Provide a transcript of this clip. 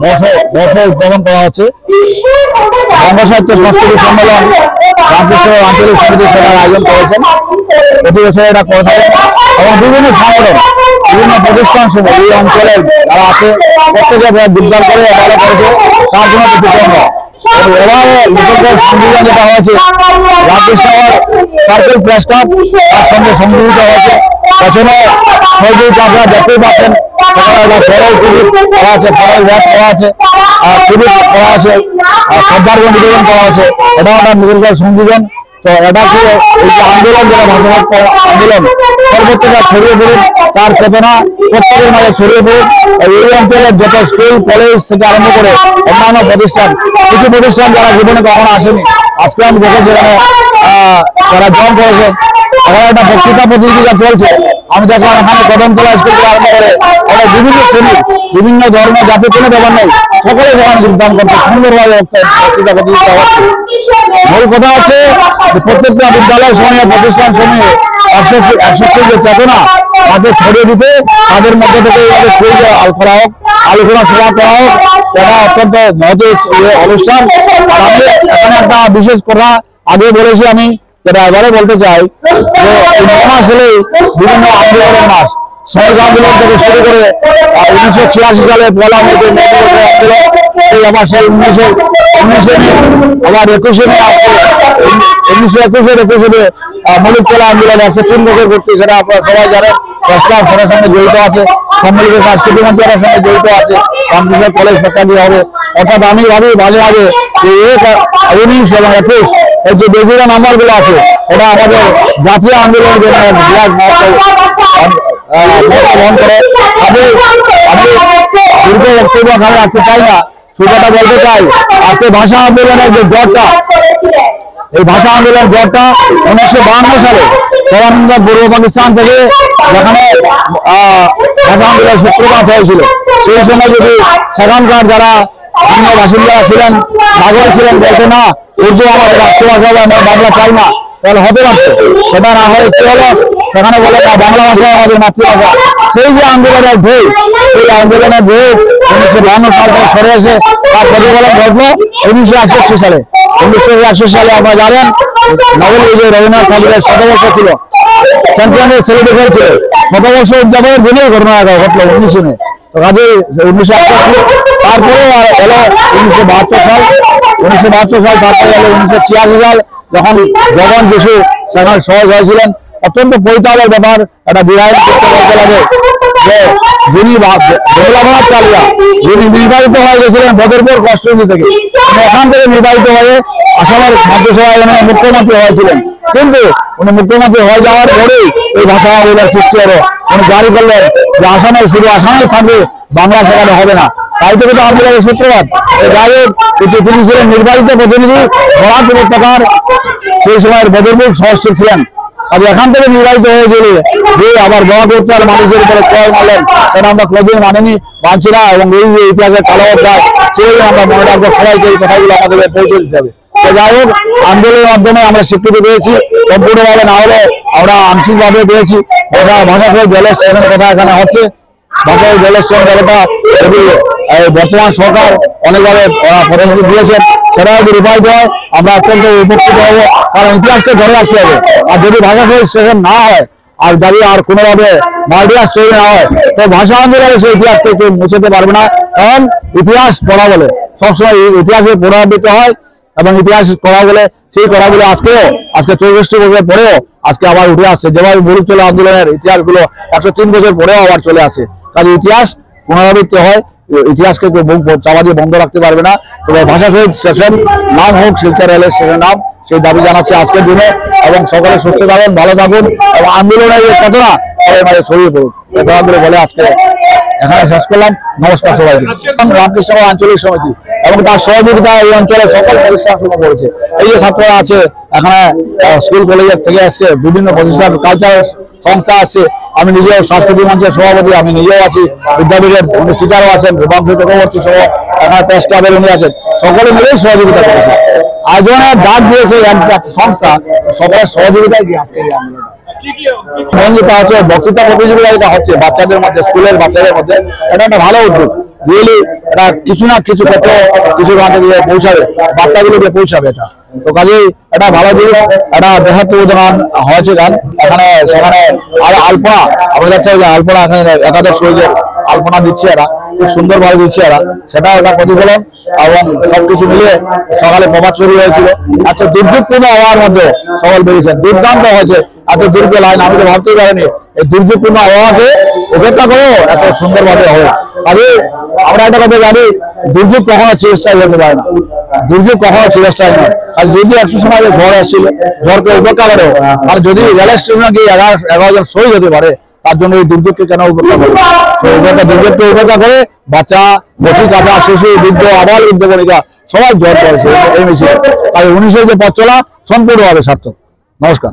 উদ্বোধন করা হচ্ছে। বঙ্গ সাহিত্য সংস্কৃতি সম্মেলন রামকৃষ্ণ আঞ্চলিক সমিতি সভার আয়োজন করেছেন, প্রতি বছর এটা করে থাকেন এবং বিভিন্ন সংগঠন বিভিন্ন প্রতিষ্ঠান সমূহ এই অঞ্চলের যারা আছে প্রত্যেকে যোগদান করে এবারে করেছে তার জন্য প্রতিক্রম। এবারে নতুন সংযোজন যেটা হয়েছে রামকৃষ্ণ সার্কেল প্রেস ক্লাব তার সঙ্গে সংযোজিত হয়েছে। পেছনে সহযোগিতা আপনারা দেখতেই পাচ্ছেন, সেখানে ফেরাল টিকিট করা আছে, ফেরাল ওয়াট করা আছে, টিকিট করা আছে, শ্রদ্ধার্ঘ্য নিবেদন করা আছে। এটাও একটা নতুন সংযোজন। তো এটাকে এই যে আন্দোলন যেটা ভাষাভাগ আন্দোলন সর্বত্র ছড়িয়ে পড়ুন, তার চেতনা প্রত্যেকের মাঝে ছড়িয়ে পড়ুন। এই অঞ্চলের যত স্কুল কলেজ থেকে আরম্ভ করে অন্যান্য প্রতিষ্ঠান, কিছু প্রতিষ্ঠান যারা জীবনে কখনো আসেনি, আজকে আমি দেখেছি এখানে যারা জয়েন করেছে। এখন একটা বক্তৃতা প্রতিযোগিতা চলছে, আমি দেখলাম এখানে কদমতলা স্কুল থেকে আরম্ভ করে বিভিন্ন শ্রেণীর বিভিন্ন ধর্ম জাতি কোনো ব্যাপার নেই, সকলে সেখানে যোগদান করতে সুন্দরভাবে বক্তৃতা প্রতিযোগিতা হচ্ছে। মূল কথা হচ্ছে প্রত্যেকটা বিদ্যালয় সমূহে প্রতিষ্ঠান সমূহে একশো যে চেতনা তাকে ছড়িয়ে দিতে তাদের মধ্যে থেকে এইভাবে কুইজ করা হোক, আলোচনা সভা করা হোক, এটা অত্যন্ত মহৎ অনুষ্ঠান। এখানে একটা বিশেষ কথা আগে বলেছি আমি, যেটা এবারে বলতে চাই যে এই 9 মাস হলেই বিভিন্ন আন্দোলনের মাস। শ্রমিক আন্দোলন থেকে শুরু করে 1986 সালে পয়লা মে আন্দোলন, সেই আবার সেই 1919 আবার 21 মে আসছে, 1921 মৌলিক চলা আন্দোলন 103 বছর করতে, সেটা আপনারা সবাই জানেন। সেটার সঙ্গে জড়িত আছে, সম্মিলিত সাংস্কৃতিক মন্ত্রণালয়ের সঙ্গে জড়িত আছে, রামকৃষ্ণ কলেজ প্রেক্ষাগৃহ হবে। অর্থাৎ আমি ভাবি মাঝে মাঝে 19 এবং 21 এই যে বেজুরা নাম্বারগুলো আছে, এটা আমাদের জাতীয় আন্দোলনের জন্য বহন করে। আমি দীর্ঘ বক্তব্য এখানে রাখতে চাই না, শুধুটা বলতে চাই আজকে ভাষা আন্দোলনের যে জ্বরটা, এই ভাষা আন্দোলন জ্বরটা 1952 সালে তদানীন্তন পূর্ব পাকিস্তান থেকে যেখানে ভাষা আন্দোলন সূত্রপাত হয়েছিল, সেই সময় যদি সেখানকার যারা স্থানীয় বাসিন্দারা ছিলেন, নাগরিক ছিলেন, বলতে না উর্দু আমাদের রাষ্ট্রভাষা হবে, আমরা বাংলা চাই না, তাহলে হতে পারতো। সেটা না হয়ে কি হলো, সেখানে বলে না বাংলা ভাষা আমাদের মাতৃভাষা। সেই যে আন্দোলনের ঢেউ, সেই আন্দোলনের ঢেউ 1952 সাল থেকে সরে এসে তার প্রতিফলন ঘটলো 1961 সালে। 1961 সালে আপনারা জানেন নোবেল বিজয়ী রবীন্দ্রনাথ ঠাকুরের 100 বছর ছিল, সেন্ট্রালের সেলিব্রেশন ছিল, 100 বছর উদযাপনের দিনেই ঘটনা ঘটলো 19 মে। তো কাজে 1968, তারপরে এলো 1972 সাল, 1972 সাল, তারপরে এলো 1986 সাল, যখন জগন বসু সেখানে সহজ হয়েছিলেন। অত্যন্ত পরিতাপের ব্যাপার, একটা দীর্ঘায়িত করতে বলতে লাগে যে যিনি বাংলা চালিয়া যিনি নির্বাচিত হয়ে গেছিলেন বদরপুর কষ্টজী থেকে, এখান থেকে নির্বাচিত হয়ে আসামের মন্ত্রিসভায় মুখ্যমন্ত্রী হয়েছিলেন। কিন্তু উনি মুখ্যমন্ত্রী হয়ে যাওয়ার পরেই এই ভাষা আন্দোলনের সৃষ্টি হলো। উনি জারি করলেন যে আসামে শুধু আসামের থাকবে, বাংলা সেখানে হবে না। তাই থেকে তো আন্দোলনের সূত্রপাত। যাই হোক, তিনি ছিলেন নির্বাচিত প্রতিনিধি বরাক উপত্যকার, সেই সময়ের বদরপুর সহস্র ছিলেন। আর এখান থেকে নির্বাচিত হয়ে গেলে যে আবার বরাক উপত্যকার মানুষের উপরে প্রয়োগ মানলেন, সেটা আমরা কোনোদিন মানিনি, মানছি না। এবং এই যে ইতিহাসের কালো অধ্যায়, সেই আমরা মনে রাখবো, সবাইকে এই কথাগুলো আমাদের পৌঁছে দিতে হবে। তো যাই হোক, আন্দোলনের মাধ্যমে আমরা স্বীকৃতি পেয়েছি, সম্পূর্ণভাবে না হলে আমরা আংশিকভাবে পেয়েছি। ভাষা সহ জল স্টেশনের কথা এখানে হচ্ছে, ভাষা জল স্টেশন ব্যাপারটা বর্তমান সরকার অনেকভাবে পদক্ষেপ দিয়েছেন, সেটা যদি রূপায়িত হয় আমরা অত্যন্ত উপকৃত হবো। কারণ ইতিহাসকে ধরে রাখতে হবে। আর যদি ভাষা সহ স্টেশন না হয় আর যদি আর কোনোভাবে মাল্টিভার্স তৈরি না হয়, তো ভাষা আন্দোলনে সেই ইতিহাসকে কেউ মুছতে পারবে না। কারণ ইতিহাস পড়া বলে সবসময় ইতিহাসে পুনরাবৃত্তি হয়, এবং ইতিহাস করা বলে সেই কথাগুলো আজকে 64 বছর পরেও আজকে আবার উঠে আসছে। যেভাবে মুলুক চলা আন্দোলনের ইতিহাসগুলো 103 বছর পরেও আবার চলে আসে। কাজে ইতিহাস পুনরাবৃত্তি হয়, ইতিহাসকে কেউ চাপা দিয়ে বন্ধ রাখতে পারবে না। তবে ভাষা শহীদ স্টেশন নাম হোক শিলচর রেলের স্টেশনের নাম, সেই দাবি জানাচ্ছে আজকের দিনে। এবং সকলে সুস্থ থাকুন, ভালো থাকুন, এবং আন্দোলনের যে চেতনা সবাই মাঝে ছড়িয়ে পড়ুক, এ বলে আজকে এখানে শেষ করলাম। নমস্কার সবাইকে। রামকৃষ্ণ আঞ্চলিক সমিতি এবং তার সহযোগিতা এই অঞ্চলের সকল প্রতিষ্ঠান শুরু করেছে। এই যে ছাত্ররা আছে এখানে, স্কুল কলেজের থেকে আসছে, বিভিন্ন প্রতিষ্ঠান কালচারাল সংস্থা আসছে। আমি নিজেও সাংস্কৃতিক মঞ্চের সভাপতি, আমি নিজেও আছি, বিদ্যাপীঠের অনেক টিচারও আছেন, রূপাংশু চক্রবর্তী সহ এখানে প্রেস ক্লাবের উনি আছেন, সকলে মিলেই সহযোগিতা করেছে। আয়োজনের ডাক দিয়েছে এক সংস্থা, সকলের সহযোগিতায় দিয়ে আজকে এই আন্দোলনটা হচ্ছে বক্তৃতা প্রতিযোগিতা, যেটা হচ্ছে বাচ্চাদের মধ্যে, স্কুলের বাচ্চাদের মধ্যে, এটা একটা ভালো উদ্যোগ। রিয়েলি এটা কিছু না কিছু ক্ষেত্রে কিছু গান থেকে পৌঁছাবে, বার্তাগুলোকে পৌঁছাবে। এটা তো কাজেই এটা ভালো দিক, একটা দেহাত্মবোধ গান হয়েছে গান এখানে সেখানে। আর আলপনা আমরা দেখতে যে আলপনা এখানে একাদশ শহীদের আলপনা দিচ্ছে এরা, খুব সুন্দর ভাবে দিচ্ছে এরা, সেটা একটা প্রতিফলন। এবং সবকিছু মিলিয়ে সকালে প্রভাত শুরু হয়েছিল, এত দুর্যোগপূর্ণ আবহাওয়ার মধ্যে সকাল বেরিয়েছে, দুর্দান্ত হয়েছে। এত দীর্ঘ লাইন আমি তো ভাবতেই পারিনি এই দুর্যোগপূর্ণ আবহাওয়াকে উপেক্ষা করেও এত সুন্দরভাবে হবে। তবে আমরা একটা কথা জানি, দুর্যোগ কখনো চিরস্থায়ী হতে পারে না, দুর্যোগ কখনো চিরস্থায়ী নয়। আর যদি 100 সময় ঝড় আসছিল, ঝড়কে উপেক্ষা করেও, আর যদি রেল স্টেশনে গিয়ে 11 জন শহীদ হতে পারে, তার জন্য এই দুর্যোগকে কেন উপেক্ষা করবে? দুর্যোগকে উপেক্ষা করে বাচ্চা, বসি কাঁচা, শিশু, বৃদ্ধ, আবাল, বৃদ্ধ বণিকা সবাই ঝড় পড়েছে এই মিছিলে। তাই 19-এর যে পথ চলা সম্পূর্ণভাবে সার্থক। নমস্কার।